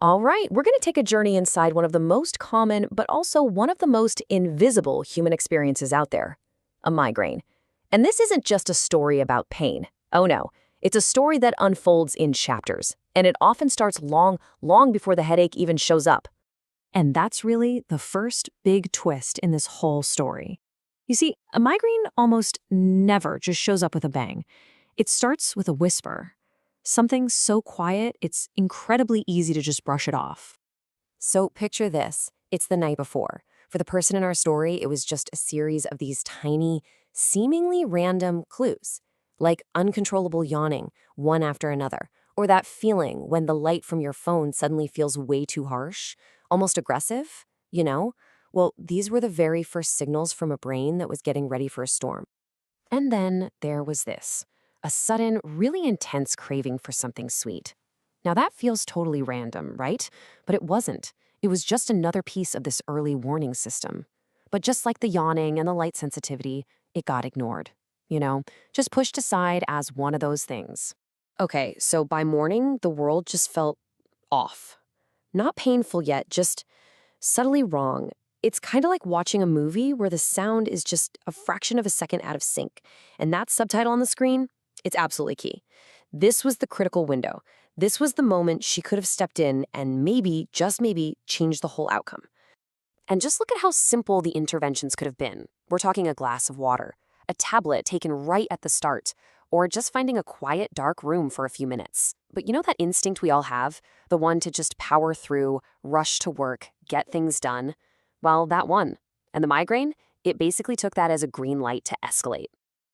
All right, we're going to take a journey inside one of the most common, but also one of the most invisible human experiences out there, a migraine. And this isn't just a story about pain. Oh no, it's a story that unfolds in chapters, and it often starts long, long before the headache even shows up. And that's really the first big twist in this whole story. You see, a migraine almost never just shows up with a bang. It starts with a whisper. Something so quiet, it's incredibly easy to just brush it off. So picture this. It's the night before. For the person in our story, it was just a series of these tiny, seemingly random clues, like uncontrollable yawning, one after another, or that feeling when the light from your phone suddenly feels way too harsh, almost aggressive, you know? Well, these were the very first signals from a brain that was getting ready for a storm. And then there was this, a sudden, really intense craving for something sweet. Now that feels totally random, right? But it wasn't. It was just another piece of this early warning system. But just like the yawning and the light sensitivity, it got ignored. Just pushed aside as one of those things. Okay, so by morning, the world just felt off. Not painful yet, just subtly wrong. It's kind of like watching a movie where the sound is just a fraction of a second out of sync. And that subtitle on the screen, it's absolutely key. This was the critical window. This was the moment she could have stepped in and maybe, just maybe, changed the whole outcome. And just look at how simple the interventions could have been. We're talking a glass of water, a tablet taken right at the start, or just finding a quiet, dark room for a few minutes. But you know that instinct we all have? The one to just power through, rush to work, get things done? Well, that one. And the migraine? It basically took that as a green light to escalate.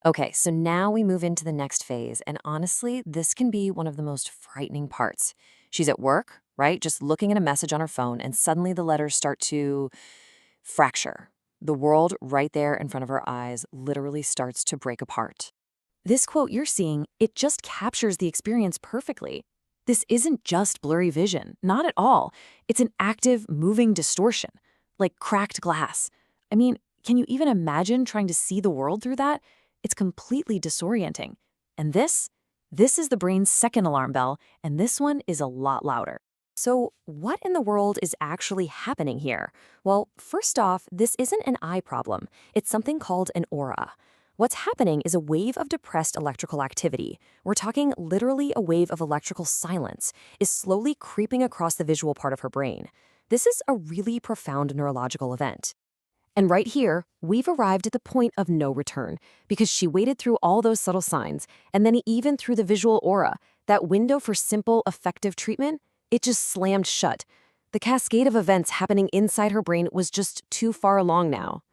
Okay, so now we move into the next phase, and honestly, this can be one of the most frightening parts. She's at work, right? Just looking at a message on her phone, and suddenly the letters start to fracture. The world right there in front of her eyes literally starts to break apart. This quote you're seeing, it just captures the experience perfectly. This isn't just blurry vision, not at all. It's an active, moving distortion, like cracked glass. I mean, can you even imagine trying to see the world through that? It's completely disorienting. And this is the brain's second alarm bell, and this one is a lot louder. So what in the world is actually happening here? Well, first off, this isn't an eye problem. It's something called an aura. What's happening is a wave of depressed electrical activity. We're talking literally a wave of electrical silence is slowly creeping across the visual part of her brain. This is a really profound neurological event. And right here, we've arrived at the point of no return because she waded through all those subtle signs, and then even through the visual aura, that window for simple, effective treatment, it just slammed shut. The cascade of events happening inside her brain was just too far along now.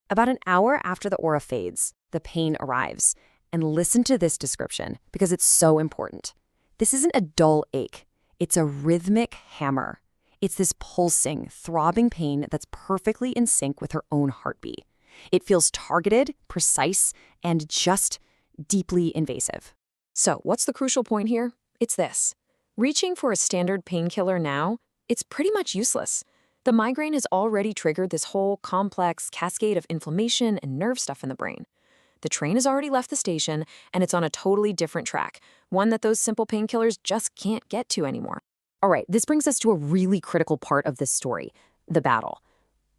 About an hour after the aura fades, the pain arrives. And listen to this description because it's so important. This isn't a dull ache. It's a rhythmic hammer. It's this pulsing, throbbing pain that's perfectly in sync with her own heartbeat. It feels targeted, precise, and just deeply invasive. So what's the crucial point here? It's this. Reaching for a standard painkiller now, it's pretty much useless. The migraine has already triggered this whole complex cascade of inflammation and nerve stuff in the brain. The train has already left the station, and it's on a totally different track, one that those simple painkillers just can't get to anymore. All right, this brings us to a really critical part of this story, the battle.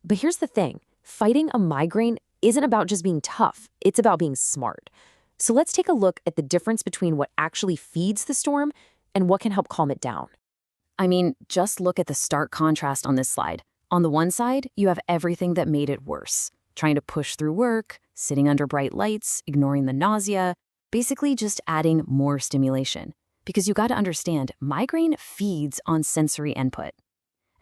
But here's the thing. Fighting a migraine isn't about just being tough. It's about being smart. So let's take a look at the difference between what actually feeds the storm and what can help calm it down. I mean, just look at the stark contrast on this slide. On the one side, you have everything that made it worse. Trying to push through work, sitting under bright lights, ignoring the nausea, basically just adding more stimulation. Because you got to understand, migraine feeds on sensory input.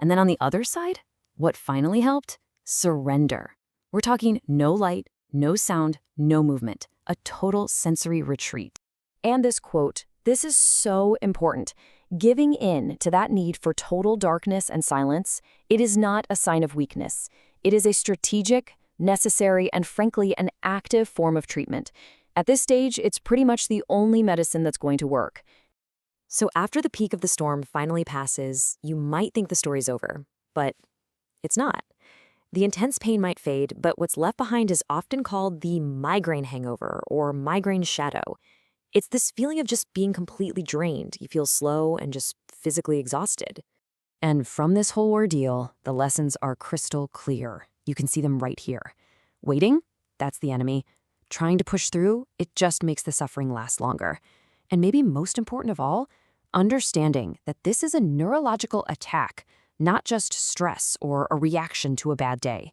And then on the other side, what finally helped? Surrender. We're talking no light, no sound, no movement, a total sensory retreat. And this quote, this is so important. Giving in to that need for total darkness and silence, it is not a sign of weakness. It is a strategic, necessary, and frankly, an active form of treatment. At this stage, it's pretty much the only medicine that's going to work. So after the peak of the storm finally passes, you might think the story's over, but it's not. The intense pain might fade, but what's left behind is often called the migraine hangover or migraine shadow. It's this feeling of just being completely drained. You feel slow and just physically exhausted. And from this whole ordeal, the lessons are crystal clear. You can see them right here. Waiting, that's the enemy. Trying to push through, it just makes the suffering last longer. And maybe most important of all, understanding that this is a neurological attack, not just stress or a reaction to a bad day.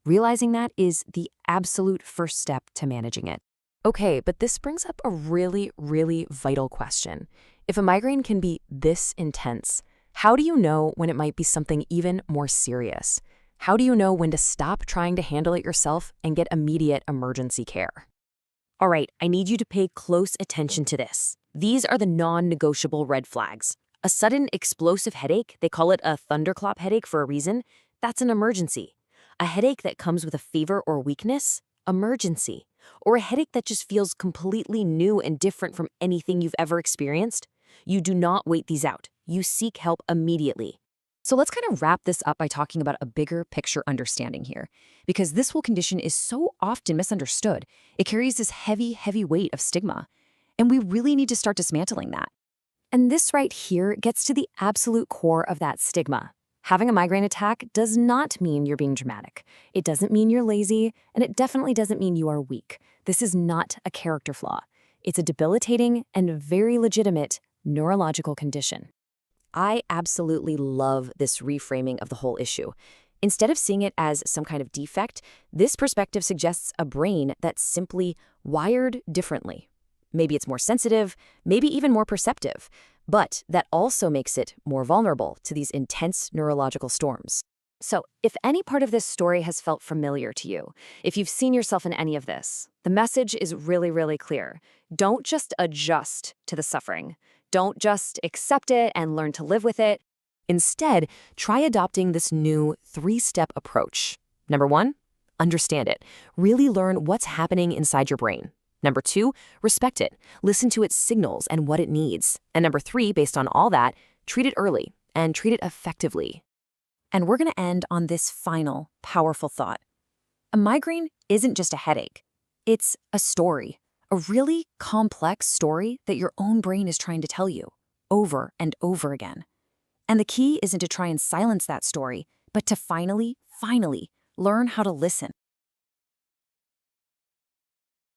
Realizing that is the absolute first step to managing it. Okay, but this brings up a really, really vital question. If a migraine can be this intense, how do you know when it might be something even more serious? How do you know when to stop trying to handle it yourself and get immediate emergency care? All right, I need you to pay close attention to this. These are the non-negotiable red flags. A sudden explosive headache, they call it a thunderclap headache for a reason, that's an emergency. A headache that comes with a fever or weakness, emergency. Or a headache that just feels completely new and different from anything you've ever experienced, you do not wait these out. You seek help immediately. So let's kind of wrap this up by talking about a bigger picture understanding here, because this whole condition is so often misunderstood. It carries this heavy, heavy weight of stigma, and we really need to start dismantling that. And this right here gets to the absolute core of that stigma. Having a migraine attack does not mean you're being dramatic. It doesn't mean you're lazy, and it definitely doesn't mean you are weak. This is not a character flaw. It's a debilitating and very legitimate neurological condition. I absolutely love this reframing of the whole issue. Instead of seeing it as some kind of defect, this perspective suggests a brain that's simply wired differently. Maybe it's more sensitive, maybe even more perceptive, but that also makes it more vulnerable to these intense neurological storms. So, if any part of this story has felt familiar to you, if you've seen yourself in any of this, the message is really, really clear. Don't just adjust to the suffering. Don't just accept it and learn to live with it. Instead, try adopting this new 3-step approach. Number 1, understand it. Really learn what's happening inside your brain. Number 2, respect it. Listen to its signals and what it needs. And number 3, based on all that, treat it early and treat it effectively. And we're going to end on this final, powerful thought. A migraine isn't just a headache. It's a story, a really complex story that your own brain is trying to tell you over and over again. And the key isn't to try and silence that story, but to finally learn how to listen.